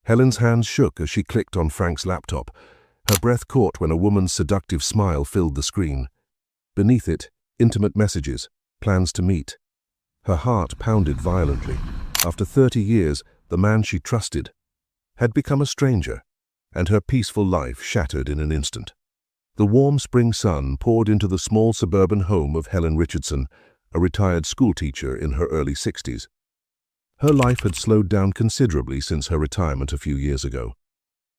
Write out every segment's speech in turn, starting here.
Helen's hands shook as she clicked on Frank's laptop. Her breath caught when a woman's seductive smile filled the screen. Beneath it, intimate messages, plans to meet. Her heart pounded violently. After 30 years, the man she trusted had become a stranger, and her peaceful life shattered in an instant. The warm spring sun poured into the small suburban home of Helen Richardson, a retired schoolteacher in her early 60s. Her life had slowed down considerably since her retirement a few years ago.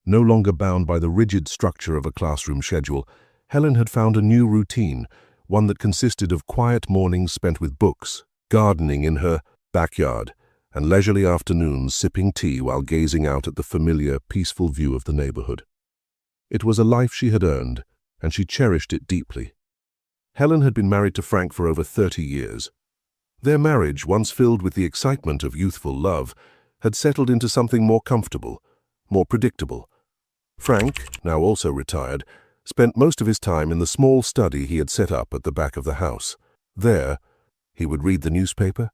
No longer bound by the rigid structure of a classroom schedule, Helen had found a new routine, one that consisted of quiet mornings spent with books, gardening in her backyard, and leisurely afternoons sipping tea while gazing out at the familiar, peaceful view of the neighborhood. It was a life she had earned, and she cherished it deeply. Helen had been married to Frank for over 30 years. Their marriage, once filled with the excitement of youthful love, had settled into something more comfortable, more predictable. Frank, now also retired, spent most of his time in the small study he had set up at the back of the house. There, he would read the newspaper,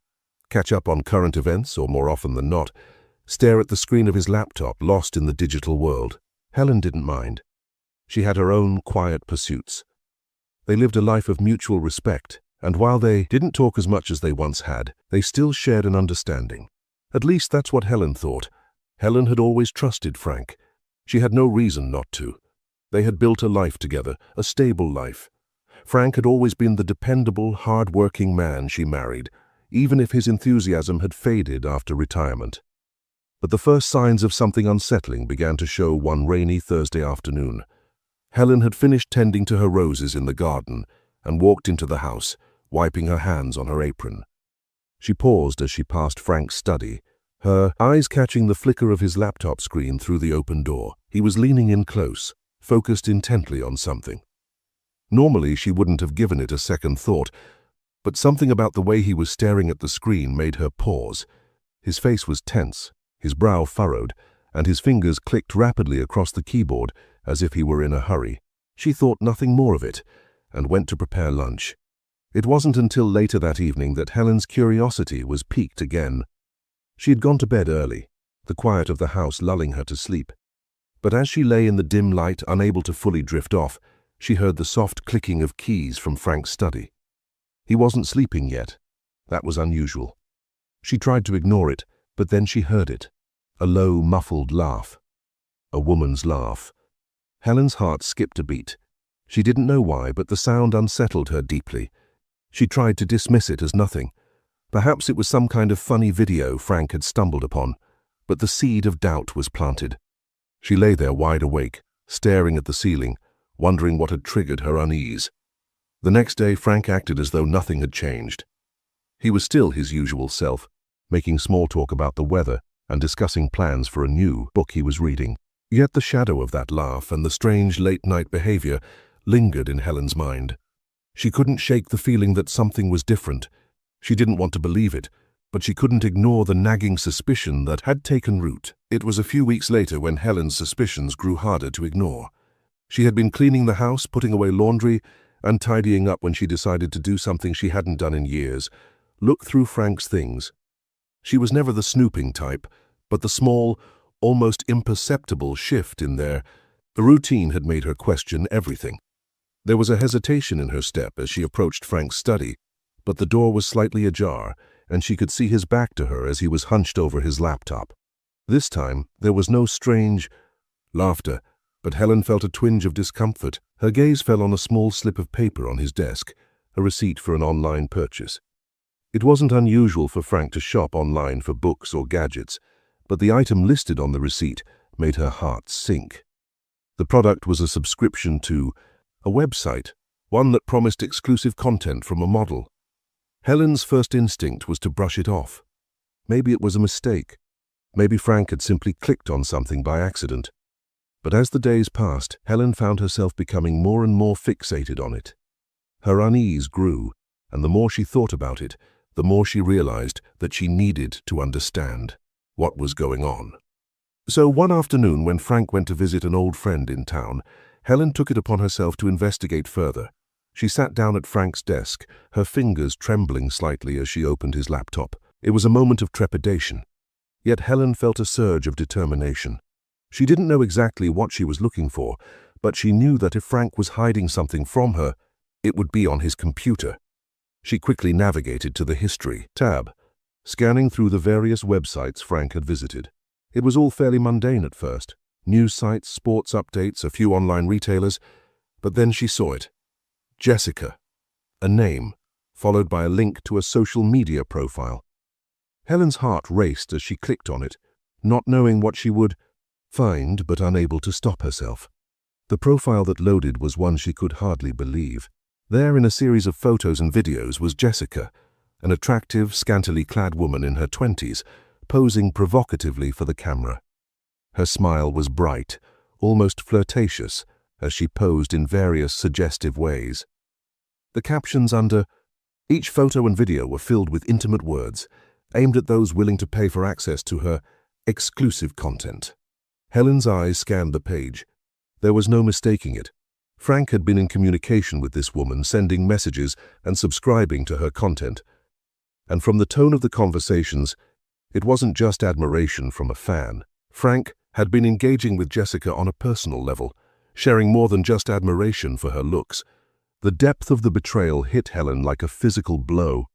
catch up on current events, or more often than not, stare at the screen of his laptop, lost in the digital world. Helen didn't mind. She had her own quiet pursuits. They lived a life of mutual respect, and while they didn't talk as much as they once had, they still shared an understanding. At least that's what Helen thought. Helen had always trusted Frank. She had no reason not to. They had built a life together, a stable life. Frank had always been the dependable, hard-working man she married, even if his enthusiasm had faded after retirement. But the first signs of something unsettling began to show one rainy Thursday afternoon. Helen had finished tending to her roses in the garden and walked into the house, wiping her hands on her apron. She paused as she passed Frank's study, her eyes catching the flicker of his laptop screen through the open door. He was leaning in close, focused intently on something. Normally, she wouldn't have given it a second thought, but something about the way he was staring at the screen made her pause. His face was tense, his brow furrowed, and his fingers clicked rapidly across the keyboard as if he were in a hurry. She thought nothing more of it and went to prepare lunch. It wasn't until later that evening that Helen's curiosity was piqued again. She had gone to bed early, the quiet of the house lulling her to sleep. But as she lay in the dim light, unable to fully drift off, she heard the soft clicking of keys from Frank's study. He wasn't sleeping yet. That was unusual. She tried to ignore it, but then she heard it. A low, muffled laugh. A woman's laugh. Helen's heart skipped a beat. She didn't know why, but the sound unsettled her deeply. She tried to dismiss it as nothing. Perhaps it was some kind of funny video Frank had stumbled upon, but the seed of doubt was planted. She lay there wide awake, staring at the ceiling, wondering what had triggered her unease. The next day, Frank acted as though nothing had changed. He was still his usual self, making small talk about the weather and discussing plans for a new book he was reading. Yet the shadow of that laugh and the strange late-night behavior lingered in Helen's mind. She couldn't shake the feeling that something was different. She didn't want to believe it, but she couldn't ignore the nagging suspicion that had taken root. It was a few weeks later when Helen's suspicions grew harder to ignore. She had been cleaning the house, putting away laundry, and tidying up when she decided to do something she hadn't done in years: look through Frank's things. She was never the snooping type, but the small, almost imperceptible shift in the routine had made her question everything. There was a hesitation in her step as she approached Frank's study, but the door was slightly ajar, and she could see his back to her as he was hunched over his laptop. This time, there was no strange laughter, but Helen felt a twinge of discomfort. Her gaze fell on a small slip of paper on his desk, a receipt for an online purchase. It wasn't unusual for Frank to shop online for books or gadgets, but the item listed on the receipt made her heart sink. The product was a subscription to a website, one that promised exclusive content from a model. Helen's first instinct was to brush it off. Maybe it was a mistake. Maybe Frank had simply clicked on something by accident. But as the days passed, Helen found herself becoming more and more fixated on it. Her unease grew, and the more she thought about it, the more she realized that she needed to understand what was going on. So one afternoon, when Frank went to visit an old friend in town, Helen took it upon herself to investigate further. She sat down at Frank's desk, her fingers trembling slightly as she opened his laptop. It was a moment of trepidation. Yet Helen felt a surge of determination. She didn't know exactly what she was looking for, but she knew that if Frank was hiding something from her, it would be on his computer. She quickly navigated to the History tab, scanning through the various websites Frank had visited. It was all fairly mundane at first. News sites, sports updates, a few online retailers. But then she saw it. Jessica. A name, followed by a link to a social media profile. Helen's heart raced as she clicked on it, not knowing what she would find but unable to stop herself. The profile that loaded was one she could hardly believe. There, in a series of photos and videos, was Jessica, an attractive, scantily clad woman in her 20s, posing provocatively for the camera. Her smile was bright, almost flirtatious, as she posed in various suggestive ways. The captions under each photo and video were filled with intimate words, aimed at those willing to pay for access to her exclusive content. Helen's eyes scanned the page. There was no mistaking it. Frank had been in communication with this woman, sending messages and subscribing to her content. And from the tone of the conversations, it wasn't just admiration from a fan. Frank had been engaging with Jessica on a personal level, sharing more than just admiration for her looks. The depth of the betrayal hit Helen like a physical blow.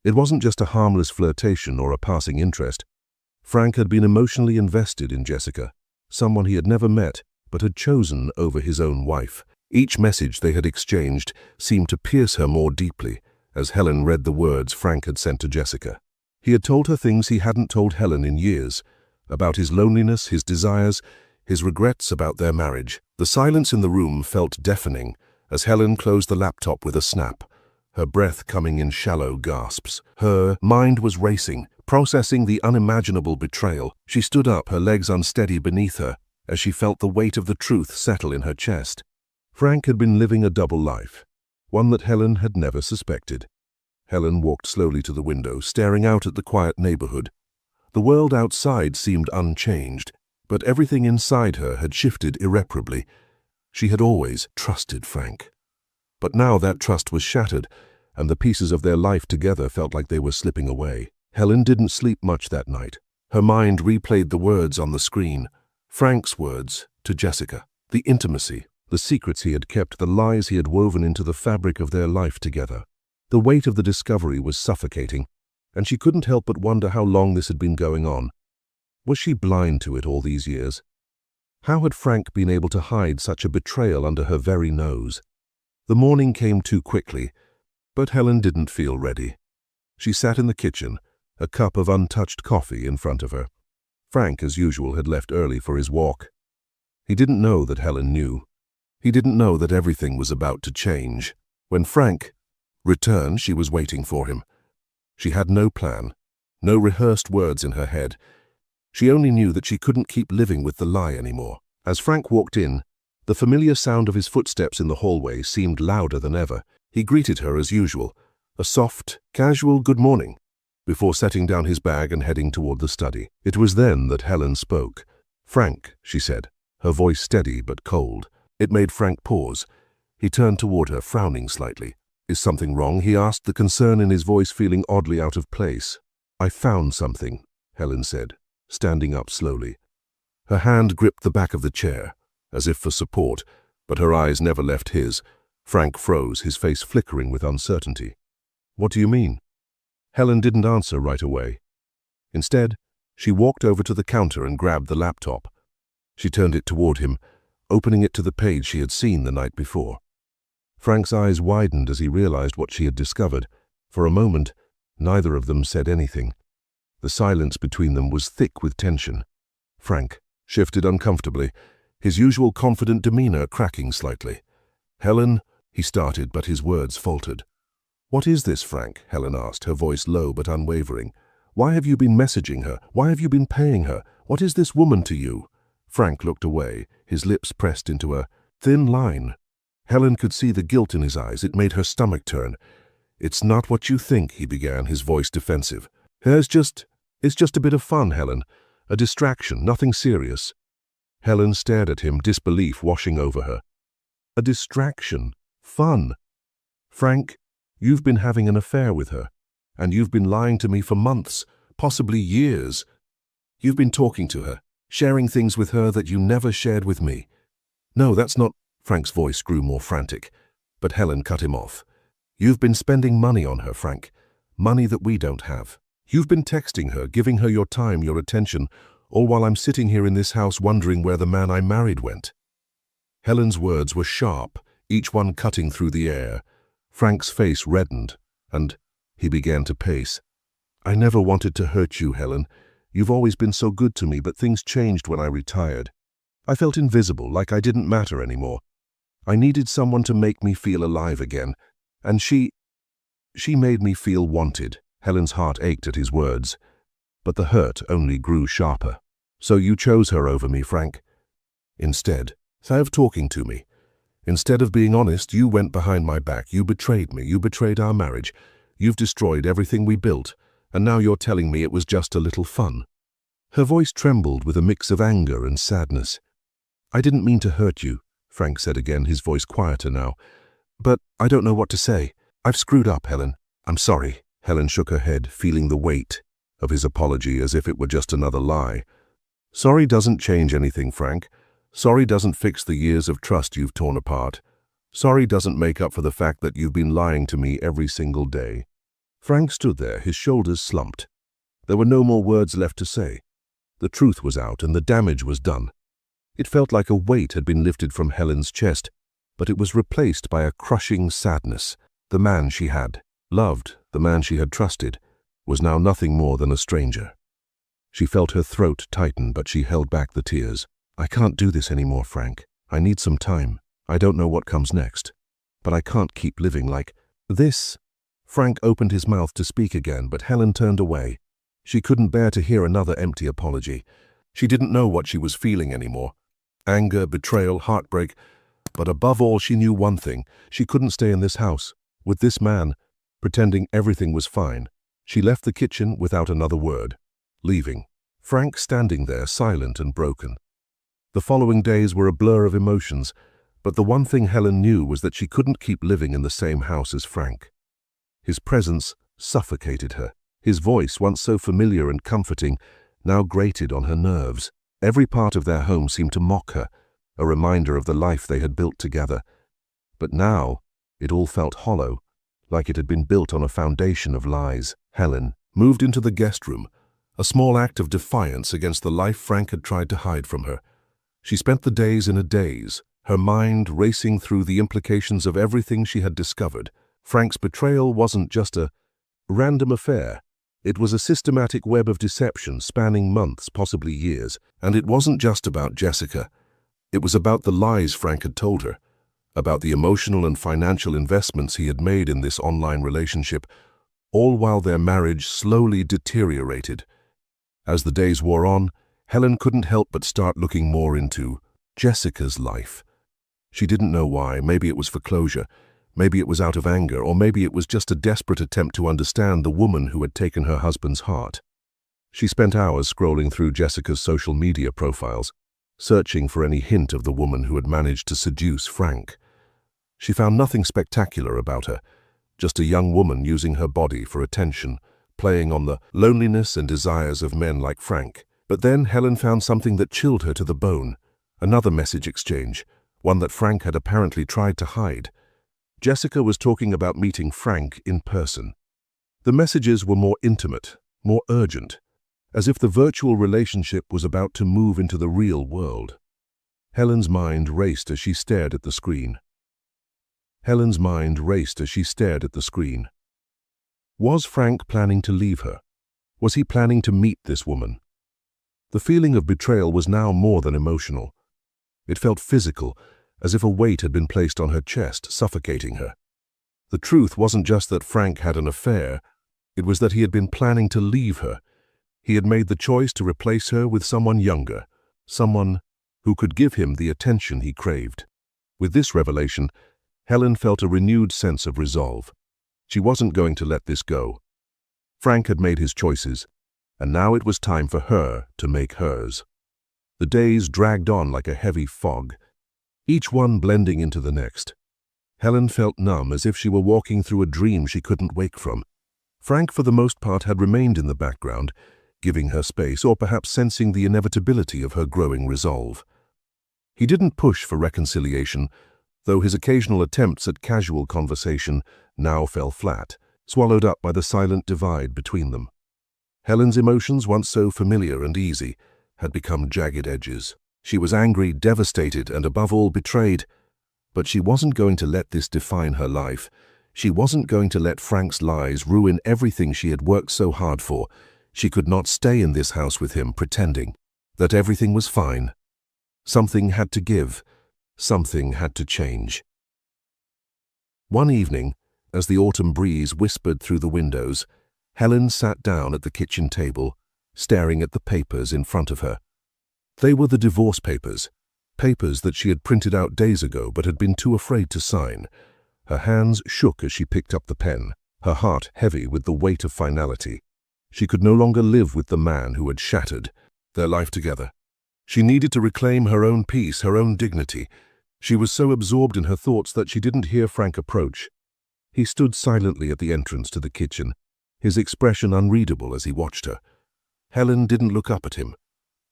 It wasn't just a harmless flirtation or a passing interest. Frank had been emotionally invested in Jessica, someone he had never met but had chosen over his own wife. Each message they had exchanged seemed to pierce her more deeply as Helen read the words Frank had sent to Jessica. He had told her things he hadn't told Helen in years, about his loneliness, his desires, his regrets about their marriage. The silence in the room felt deafening as Helen closed the laptop with a snap, her breath coming in shallow gasps. Her mind was racing, processing the unimaginable betrayal. She stood up, her legs unsteady beneath her, as she felt the weight of the truth settle in her chest. Frank had been living a double life, one that Helen had never suspected. Helen walked slowly to the window, staring out at the quiet neighborhood. The world outside seemed unchanged, but everything inside her had shifted irreparably. She had always trusted Frank. But now that trust was shattered, and the pieces of their life together felt like they were slipping away. Helen didn't sleep much that night. Her mind replayed the words on the screen, Frank's words to Jessica, the intimacy, the secrets he had kept, the lies he had woven into the fabric of their life together. The weight of the discovery was suffocating, and she couldn't help but wonder how long this had been going on. Was she blind to it all these years? How had Frank been able to hide such a betrayal under her very nose? The morning came too quickly, but Helen didn't feel ready. She sat in the kitchen, a cup of untouched coffee in front of her. Frank, as usual, had left early for his walk. He didn't know that Helen knew. He didn't know that everything was about to change. When Frank returned, she was waiting for him. She had no plan, no rehearsed words in her head. She only knew that she couldn't keep living with the lie anymore. As Frank walked in, the familiar sound of his footsteps in the hallway seemed louder than ever. He greeted her as usual, a soft, casual good morning, before setting down his bag and heading toward the study. It was then that Helen spoke. "Frank," she said, her voice steady but cold. It made Frank pause. He turned toward her, frowning slightly. "Is something wrong?" he asked, the concern in his voice feeling oddly out of place. "I found something," Helen said, standing up slowly. Her hand gripped the back of the chair, as if for support, but her eyes never left his. Frank froze, his face flickering with uncertainty. "What do you mean?" Helen didn't answer right away. Instead, she walked over to the counter and grabbed the laptop. She turned it toward him, opening it to the page she had seen the night before. Frank's eyes widened as he realized what she had discovered. For a moment, neither of them said anything. The silence between them was thick with tension. Frank shifted uncomfortably, his usual confident demeanor cracking slightly. "Helen," he started, but his words faltered. "What is this, Frank?" Helen asked, her voice low but unwavering. "Why have you been messaging her? Why have you been paying her? What is this woman to you?" Frank looked away, his lips pressed into a thin line. Helen could see the guilt in his eyes. It made her stomach turn. "It's not what you think," he began, his voice defensive. It's just a bit of fun, Helen. A distraction, nothing serious." Helen stared at him, disbelief washing over her. "A distraction? Fun? Frank, you've been having an affair with her, and you've been lying to me for months, possibly years." You've been talking to her, sharing things with her that you never shared with me. No, that's not— Frank's voice grew more frantic, but Helen cut him off. You've been spending money on her, Frank. Money that we don't have. You've been texting her, giving her your time, your attention, all while I'm sitting here in this house wondering where the man I married went. Helen's words were sharp, each one cutting through the air. Frank's face reddened, and he began to pace. I never wanted to hurt you, Helen. You've always been so good to me, but things changed when I retired. I felt invisible, like I didn't matter anymore. I needed someone to make me feel alive again, and she made me feel wanted. Helen's heart ached at his words, but the hurt only grew sharper. So you chose her over me, Frank. Instead of talking to me, instead of being honest, you went behind my back. You betrayed me. You betrayed our marriage. You've destroyed everything we built, and now you're telling me it was just a little fun. Her voice trembled with a mix of anger and sadness. I didn't mean to hurt you, Frank said again, his voice quieter now. But I don't know what to say. I've screwed up, Helen. I'm sorry. Helen shook her head, feeling the weight of his apology as if it were just another lie. Sorry doesn't change anything, Frank. Sorry doesn't fix the years of trust you've torn apart. Sorry doesn't make up for the fact that you've been lying to me every single day. Frank stood there, his shoulders slumped. There were no more words left to say. The truth was out and the damage was done. It felt like a weight had been lifted from Helen's chest, but it was replaced by a crushing sadness. The man she had loved, the man she had trusted, was now nothing more than a stranger. She felt her throat tighten, but she held back the tears. I can't do this anymore, Frank. I need some time. I don't know what comes next, but I can't keep living like this. Frank opened his mouth to speak again, but Helen turned away. She couldn't bear to hear another empty apology. She didn't know what she was feeling anymore. Anger, betrayal, heartbreak. But above all, she knew one thing. She couldn't stay in this house, with this man, pretending everything was fine. She left the kitchen without another word, leaving Frank standing there, silent and broken. The following days were a blur of emotions, but the one thing Helen knew was that she couldn't keep living in the same house as Frank. His presence suffocated her. His voice, once so familiar and comforting, now grated on her nerves. Every part of their home seemed to mock her, a reminder of the life they had built together. But now, it all felt hollow, like it had been built on a foundation of lies. Helen moved into the guest room, a small act of defiance against the life Frank had tried to hide from her. She spent the days in a daze, her mind racing through the implications of everything she had discovered. Frank's betrayal wasn't just a random affair. It was a systematic web of deception spanning months, possibly years. And it wasn't just about Jessica. It was about the lies Frank had told her, about the emotional and financial investments he had made in this online relationship, all while their marriage slowly deteriorated. As the days wore on, Helen couldn't help but start looking more into Jessica's life. She didn't know why. Maybe it was for closure. Maybe it was out of anger, or maybe it was just a desperate attempt to understand the woman who had taken her husband's heart. She spent hours scrolling through Jessica's social media profiles, searching for any hint of the woman who had managed to seduce Frank. She found nothing spectacular about her, just a young woman using her body for attention, playing on the loneliness and desires of men like Frank. But then Helen found something that chilled her to the bone, another message exchange, one that Frank had apparently tried to hide. Jessica was talking about meeting Frank in person. The messages were more intimate, more urgent, as if the virtual relationship was about to move into the real world. Helen's mind raced as she stared at the screen. Was Frank planning to leave her? Was he planning to meet this woman? The feeling of betrayal was now more than emotional. It felt physical, as if a weight had been placed on her chest, suffocating her. The truth wasn't just that Frank had an affair, it was that he had been planning to leave her. He had made the choice to replace her with someone younger, someone who could give him the attention he craved. With this revelation, Helen felt a renewed sense of resolve. She wasn't going to let this go. Frank had made his choices, and now it was time for her to make hers. The days dragged on like a heavy fog, each one blending into the next. Helen felt numb, as if she were walking through a dream she couldn't wake from. Frank, for the most part, had remained in the background, giving her space, or perhaps sensing the inevitability of her growing resolve. He didn't push for reconciliation, though his occasional attempts at casual conversation now fell flat, swallowed up by the silent divide between them. Helen's emotions, once so familiar and easy, had become jagged edges. She was angry, devastated, and above all betrayed. But she wasn't going to let this define her life. She wasn't going to let Frank's lies ruin everything she had worked so hard for. She could not stay in this house with him pretending that everything was fine. Something had to give. Something had to change. One evening, as the autumn breeze whispered through the windows, Helen sat down at the kitchen table, staring at the papers in front of her. They were the divorce papers, papers that she had printed out days ago but had been too afraid to sign. Her hands shook as she picked up the pen, her heart heavy with the weight of finality. She could no longer live with the man who had shattered their life together. She needed to reclaim her own peace, her own dignity. She was so absorbed in her thoughts that she didn't hear Frank approach. He stood silently at the entrance to the kitchen, his expression unreadable as he watched her. Helen didn't look up at him.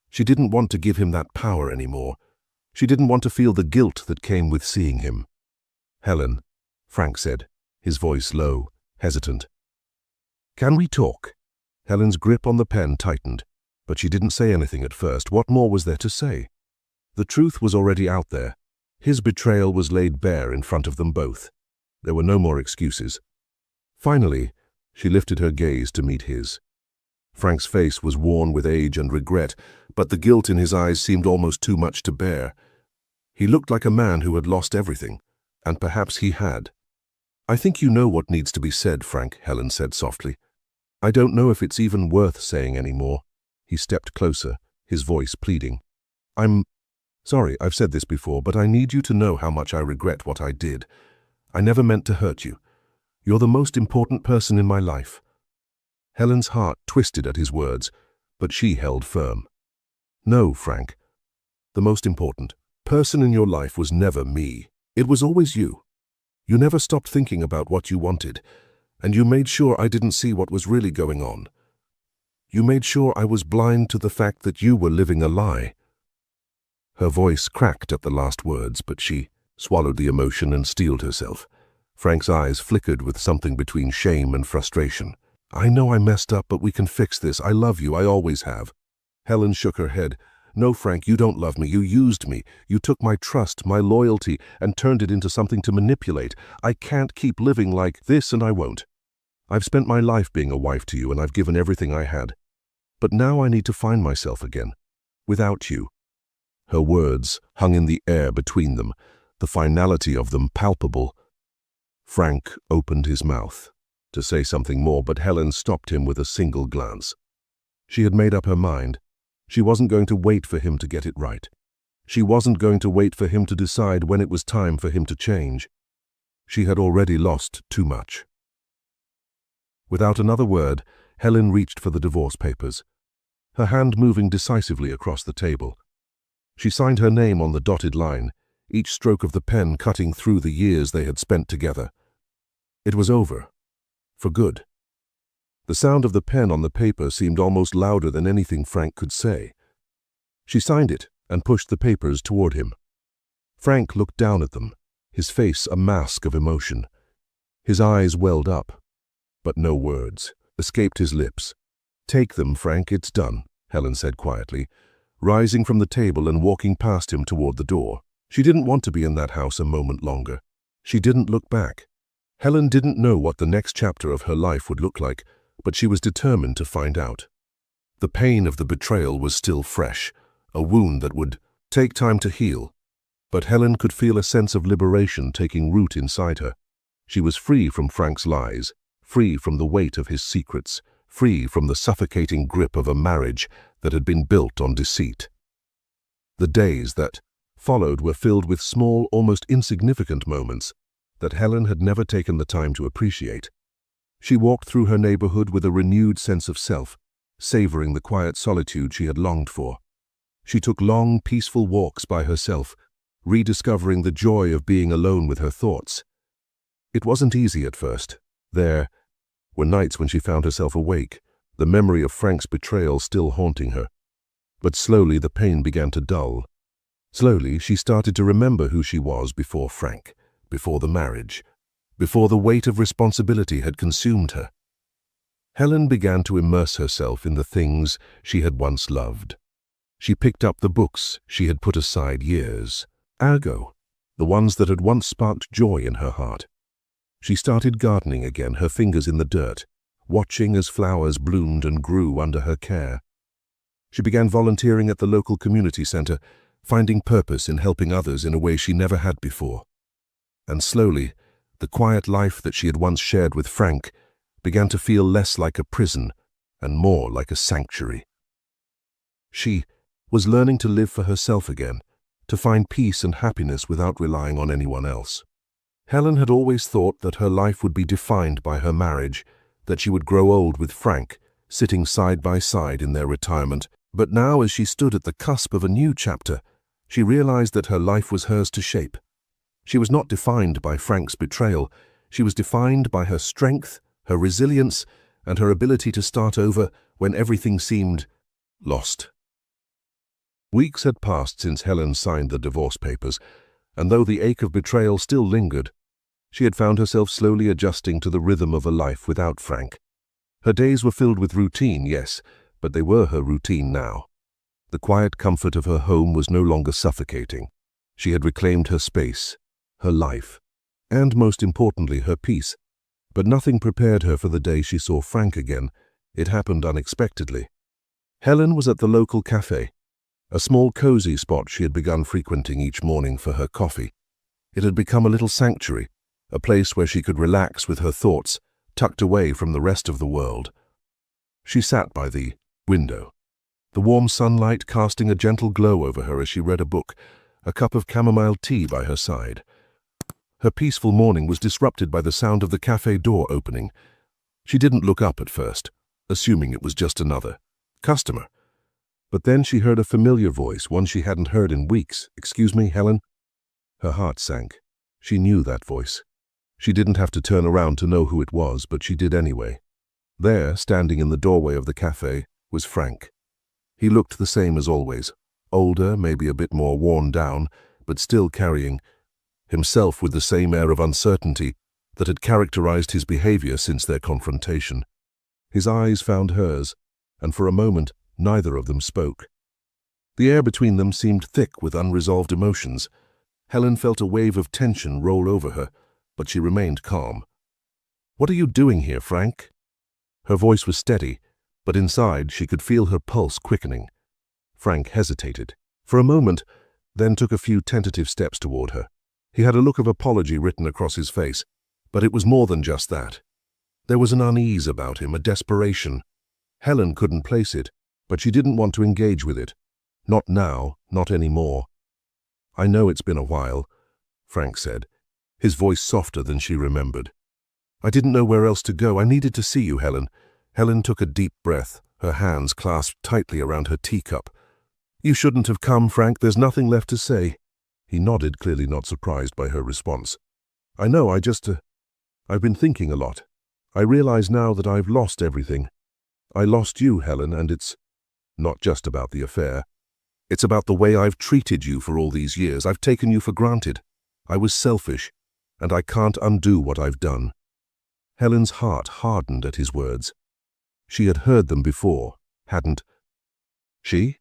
She didn't want to give him that power anymore. She didn't want to feel the guilt that came with seeing him. "Helen," Frank said, his voice low, hesitant. "Can we talk?" Helen's grip on the pen tightened, but she didn't say anything at first. What more was there to say? The truth was already out there. His betrayal was laid bare in front of them both. There were no more excuses. Finally, she lifted her gaze to meet his. Frank's face was worn with age and regret, but the guilt in his eyes seemed almost too much to bear. He looked like a man who had lost everything, and perhaps he had. "I think you know what needs to be said, Frank," Helen said softly. "I don't know if it's even worth saying anymore." He stepped closer, his voice pleading. "I'm sorry I've said this before, but I need you to know how much I regret what I did. I never meant to hurt you. You're the most important person in my life." Helen's heart twisted at his words, but she held firm. "No, Frank. The most important person in your life was never me. It was always you. You never stopped thinking about what you wanted, and you made sure I didn't see what was really going on. You made sure I was blind to the fact that you were living a lie." Her voice cracked at the last words, but she swallowed the emotion and steeled herself. Frank's eyes flickered with something between shame and frustration. "I know I messed up, but we can fix this. I love you. I always have." Helen shook her head. "No, Frank, you don't love me. You used me. You took my trust, my loyalty, and turned it into something to manipulate. I can't keep living like this, and I won't. I've spent my life being a wife to you, and I've given everything I had. But now I need to find myself again, without you." Her words hung in the air between them, the finality of them palpable. Frank opened his mouth to say something more, but Helen stopped him with a single glance. She had made up her mind. She wasn't going to wait for him to get it right. She wasn't going to wait for him to decide when it was time for him to change. She had already lost too much. Without another word, Helen reached for the divorce papers, her hand moving decisively across the table. She signed her name on the dotted line, each stroke of the pen cutting through the years they had spent together. It was over. For good. The sound of the pen on the paper seemed almost louder than anything Frank could say. She signed it and pushed the papers toward him. Frank looked down at them, his face a mask of emotion. His eyes welled up, but no words escaped his lips. "Take them, Frank, it's done," Helen said quietly, rising from the table and walking past him toward the door. She didn't want to be in that house a moment longer. She didn't look back. Helen didn't know what the next chapter of her life would look like, but she was determined to find out. The pain of the betrayal was still fresh, a wound that would take time to heal. But Helen could feel a sense of liberation taking root inside her. She was free from Frank's lies, free from the weight of his secrets, free from the suffocating grip of a marriage that had been built on deceit. The days that followed were filled with small, almost insignificant moments that Helen had never taken the time to appreciate. She walked through her neighborhood with a renewed sense of self, savoring the quiet solitude she had longed for. She took long, peaceful walks by herself, rediscovering the joy of being alone with her thoughts. It wasn't easy at first. There were nights when she found herself awake, the memory of Frank's betrayal still haunting her. But slowly the pain began to dull. Slowly she started to remember who she was before Frank, before the marriage, before the weight of responsibility had consumed her. Helen began to immerse herself in the things she had once loved. She picked up the books she had put aside years ago, the ones that had once sparked joy in her heart. She started gardening again, her fingers in the dirt, watching as flowers bloomed and grew under her care. She began volunteering at the local community center, finding purpose in helping others in a way she never had before. And slowly, the quiet life that she had once shared with Frank began to feel less like a prison and more like a sanctuary. She was learning to live for herself again, to find peace and happiness without relying on anyone else. Helen had always thought that her life would be defined by her marriage, that she would grow old with Frank, sitting side by side in their retirement. But now, as she stood at the cusp of a new chapter, she realized that her life was hers to shape. She was not defined by Frank's betrayal. She was defined by her strength, her resilience, and her ability to start over when everything seemed lost. Weeks had passed since Helen signed the divorce papers, and though the ache of betrayal still lingered, she had found herself slowly adjusting to the rhythm of a life without Frank. Her days were filled with routine, yes, but they were her routine now. The quiet comfort of her home was no longer suffocating. She had reclaimed her space, her life, and most importantly, her peace. But nothing prepared her for the day she saw Frank again. It happened unexpectedly. Helen was at the local cafe, a small cozy spot she had begun frequenting each morning for her coffee. It had become a little sanctuary, a place where she could relax with her thoughts, tucked away from the rest of the world. She sat by the window, the warm sunlight casting a gentle glow over her as she read a book, a cup of chamomile tea by her side. Her peaceful morning was disrupted by the sound of the cafe door opening. She didn't look up at first, assuming it was just another customer. But then she heard a familiar voice, one she hadn't heard in weeks. "Excuse me, Helen?" Her heart sank. She knew that voice. She didn't have to turn around to know who it was, but she did anyway. There, standing in the doorway of the cafe, was Frank. He looked the same as always, older, maybe a bit more worn down, but still carrying himself with the same air of uncertainty that had characterized his behavior since their confrontation. His eyes found hers, and for a moment neither of them spoke. The air between them seemed thick with unresolved emotions. Helen felt a wave of tension roll over her, but she remained calm. "What are you doing here, Frank?" Her voice was steady, but inside she could feel her pulse quickening. Frank hesitated for a moment, then took a few tentative steps toward her. He had a look of apology written across his face, but it was more than just that. There was an unease about him, a desperation. Helen couldn't place it, but she didn't want to engage with it. Not now, not anymore. "I know it's been a while," Frank said, his voice softer than she remembered. "I didn't know where else to go. I needed to see you, Helen." Helen took a deep breath, her hands clasped tightly around her teacup. "You shouldn't have come, Frank. There's nothing left to say." He nodded, clearly not surprised by her response. "I know, I've been thinking a lot. I realize now that I've lost everything. I lost you, Helen, and it's not just about the affair. It's about the way I've treated you for all these years. I've taken you for granted. I was selfish, and I can't undo what I've done." Helen's heart hardened at his words. She had heard them before, hadn't she?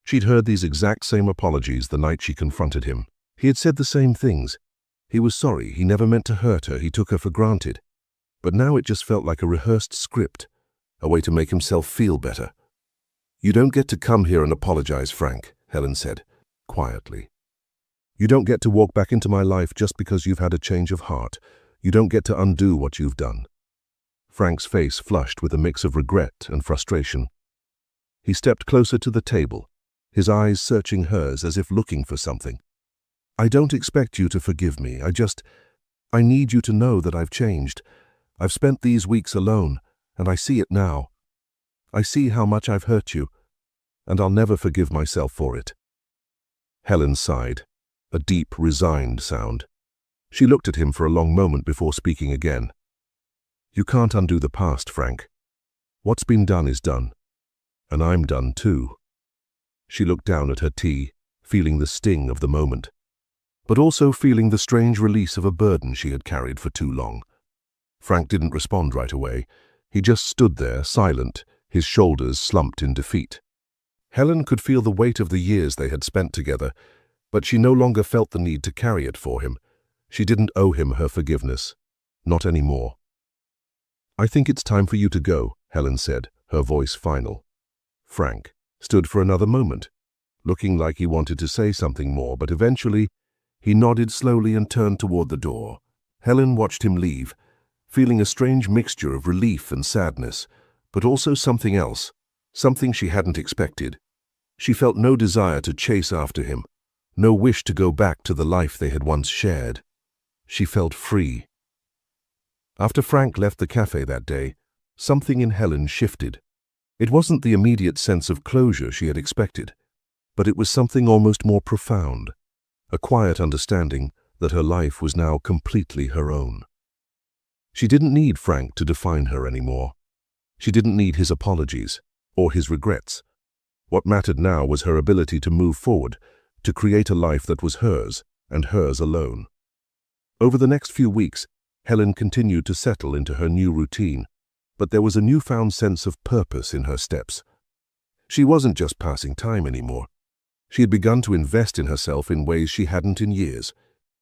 She'd heard these exact same apologies the night she confronted him. He had said the same things. He was sorry, he never meant to hurt her, he took her for granted. But now it just felt like a rehearsed script, a way to make himself feel better. "You don't get to come here and apologize, Frank," Helen said, quietly. "You don't get to walk back into my life just because you've had a change of heart. You don't get to undo what you've done." Frank's face flushed with a mix of regret and frustration. He stepped closer to the table, his eyes searching hers as if looking for something. "I don't expect you to forgive me. I need you to know that I've changed. I've spent these weeks alone, and I see it now. I see how much I've hurt you, and I'll never forgive myself for it." Helen sighed, a deep, resigned sound. She looked at him for a long moment before speaking again. "You can't undo the past, Frank. What's been done is done, and I'm done too. She looked down at her tea, feeling the sting of the moment, but also feeling the strange release of a burden she had carried for too long. Frank didn't respond right away. He just stood there, silent, his shoulders slumped in defeat. Helen could feel the weight of the years they had spent together, but she no longer felt the need to carry it for him. She didn't owe him her forgiveness. Not anymore. "I think it's time for you to go," Helen said, her voice final. Frank stood for another moment, looking like he wanted to say something more, but eventually he nodded slowly and turned toward the door. Helen watched him leave, feeling a strange mixture of relief and sadness, but also something else, something she hadn't expected. She felt no desire to chase after him, no wish to go back to the life they had once shared. She felt free. After Frank left the cafe that day, something in Helen shifted. It wasn't the immediate sense of closure she had expected, but it was something almost more profound, a quiet understanding that her life was now completely her own. She didn't need Frank to define her anymore. She didn't need his apologies or his regrets. What mattered now was her ability to move forward, to create a life that was hers and hers alone. Over the next few weeks, Helen continued to settle into her new routine, but there was a newfound sense of purpose in her steps. She wasn't just passing time anymore. She had begun to invest in herself in ways she hadn't in years.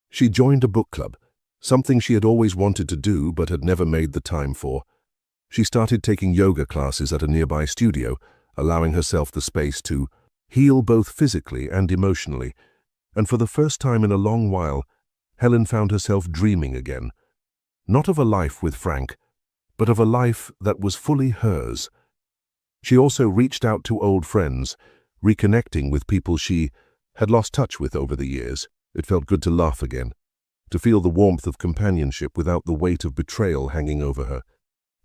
She joined a book club, something she had always wanted to do but had never made the time for. She started taking yoga classes at a nearby studio, allowing herself the space to heal both physically and emotionally. And for the first time in a long while, Helen found herself dreaming again. Not of a life with Frank, but of a life that was fully hers. She also reached out to old friends, reconnecting with people she had lost touch with over the years. It felt good to laugh again, to feel the warmth of companionship without the weight of betrayal hanging over her.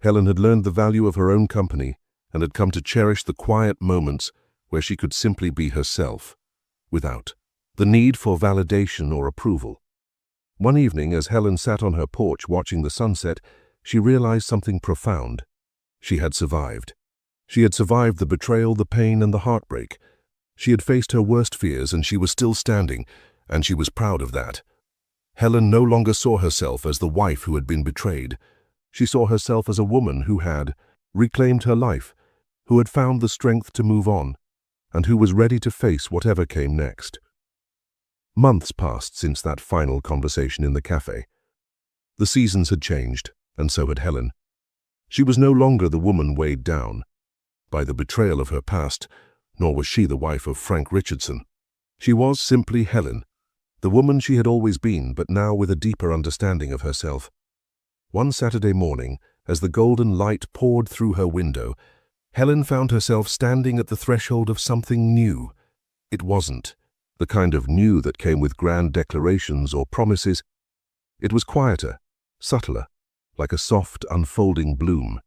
Helen had learned the value of her own company and had come to cherish the quiet moments where she could simply be herself, without the need for validation or approval. One evening, as Helen sat on her porch watching the sunset, she realized something profound. She had survived. She had survived the betrayal, the pain, and the heartbreak. She had faced her worst fears, and she was still standing, and she was proud of that. Helen no longer saw herself as the wife who had been betrayed. She saw herself as a woman who had reclaimed her life, who had found the strength to move on, and who was ready to face whatever came next. Months passed since that final conversation in the cafe. The seasons had changed, and so had Helen. She was no longer the woman weighed down by the betrayal of her past, nor was she the wife of Frank Richardson. She was simply Helen, the woman she had always been, but now with a deeper understanding of herself. One Saturday morning, as the golden light poured through her window, Helen found herself standing at the threshold of something new. It wasn't the kind of new that came with grand declarations or promises. It was quieter, subtler, like a soft, unfolding bloom.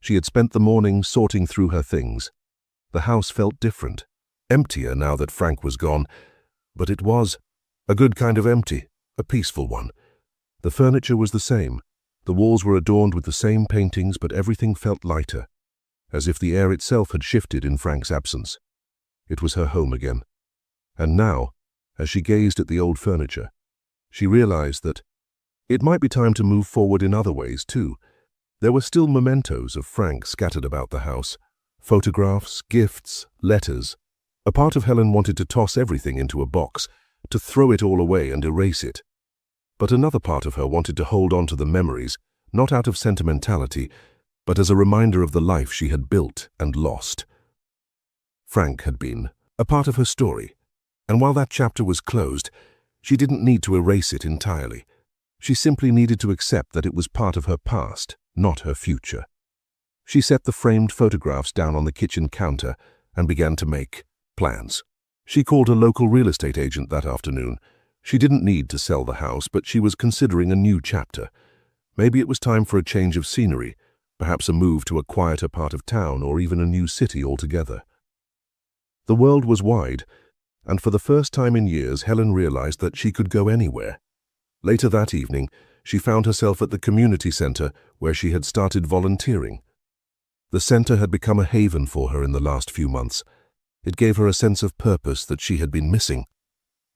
She had spent the morning sorting through her things. The house felt different, emptier now that Frank was gone, but it was a good kind of empty, a peaceful one. The furniture was the same. The walls were adorned with the same paintings, but everything felt lighter, as if the air itself had shifted in Frank's absence. It was her home again. And now, as she gazed at the old furniture, she realized that it might be time to move forward in other ways too. There were still mementos of Frank scattered about the house, photographs, gifts, letters. A part of Helen wanted to toss everything into a box, to throw it all away and erase it. But another part of her wanted to hold on to the memories, not out of sentimentality, but as a reminder of the life she had built and lost. Frank had been a part of her story, and while that chapter was closed, she didn't need to erase it entirely. She simply needed to accept that it was part of her past, not her future. She set the framed photographs down on the kitchen counter and began to make plans. She called a local real estate agent that afternoon. She didn't need to sell the house, but she was considering a new chapter. Maybe it was time for a change of scenery, perhaps a move to a quieter part of town or even a new city altogether. The world was wide, and for the first time in years, Helen realized that she could go anywhere. Later that evening, she found herself at the community center where she had started volunteering. The center had become a haven for her in the last few months. It gave her a sense of purpose that she had been missing.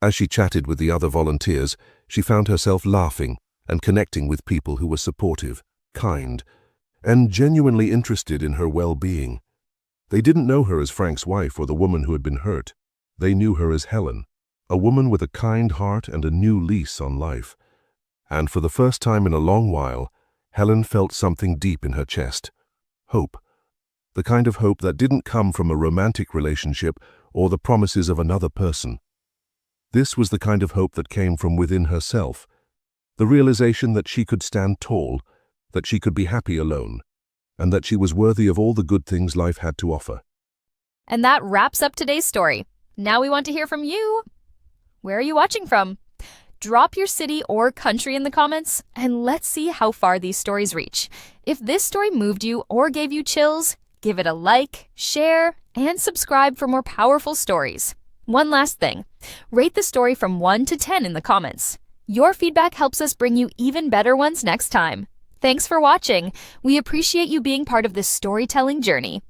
As she chatted with the other volunteers, she found herself laughing and connecting with people who were supportive, kind, and genuinely interested in her well-being. They didn't know her as Frank's wife or the woman who had been hurt. They knew her as Helen, a woman with a kind heart and a new lease on life. And for the first time in a long while, Helen felt something deep in her chest. Hope. The kind of hope that didn't come from a romantic relationship or the promises of another person. This was the kind of hope that came from within herself. The realization that she could stand tall, that she could be happy alone, and that she was worthy of all the good things life had to offer. And that wraps up today's story. Now we want to hear from you. Where are you watching from? Drop your city or country in the comments, and let's see how far these stories reach. If this story moved you or gave you chills, give it a like, share, and subscribe for more powerful stories. One last thing, rate the story from 1 to 10 in the comments. Your feedback helps us bring you even better ones next time. Thanks for watching. We appreciate you being part of this storytelling journey.